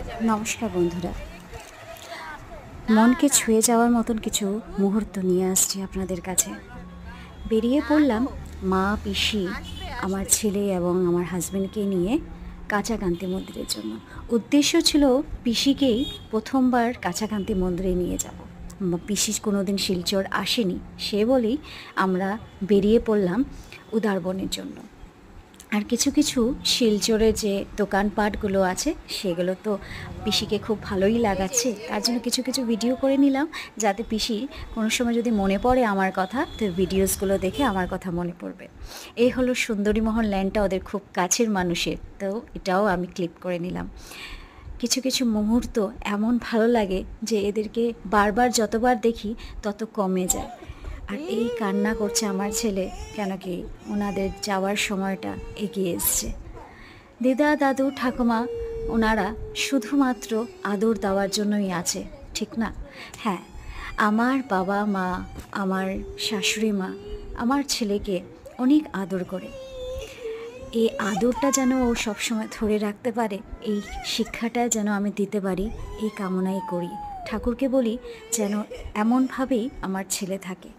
নমস্কার বন্ধুরা, মনকে ছুঁয়ে যাওয়ার মতন কিছু মুহূর্ত নিয়ে আসছি আপনাদের কাছে। বেরিয়ে পড়লাম মা, পিসি, আমার ছেলে এবং আমার হাজব্যান্ডকে নিয়ে কাঁচাকান্তি মন্দিরের জন্য। উদ্দেশ্য ছিল পিসিকেই প্রথমবার কাঁচাকান্তি মন্দিরে নিয়ে যাব। পিসি কোনোদিন শিলচর আসেনি, সে বলেই আমরা বেরিয়ে পড়লাম উদারবনের জন্য। আর কিছু কিছু শিলচরে যে দোকানপাটগুলো আছে সেগুলো তো পিসিকে খুব ভালোই লাগাচ্ছে, তার জন্য কিছু কিছু ভিডিও করে নিলাম, যাতে পিসি কোনো সময় যদি মনে পড়ে আমার কথা, তো ভিডিওসগুলো দেখে আমার কথা মনে পড়বে। এই হলো সুন্দরীমোহন ল্যান্ডটা ওদের খুব কাছের মানুষের, তো এটাও আমি ক্লিপ করে নিলাম। কিছু কিছু মুহূর্ত এমন ভালো লাগে যে এদেরকে বারবার যতবার দেখি তত কমে যায়। আর এই কান্না করছে আমার ছেলে, কেন কি ওনাদের যাওয়ার সময়টা এগিয়ে এসছে। দিদা, দাদু, ঠাকুমা ওনারা শুধুমাত্র আদর দেওয়ার জন্যই আছে, ঠিক না? হ্যাঁ, আমার বাবা মা, আমার শাশুড়ি মা আমার ছেলেকে অনেক আদর করে। এই আদরটা যেন ও সবসময় ধরে রাখতে পারে, এই শিক্ষাটা যেন আমি দিতে পারি, এই কামনাই করি। ঠাকুরকে বলি যেন এমনভাবেই আমার ছেলে থাকে।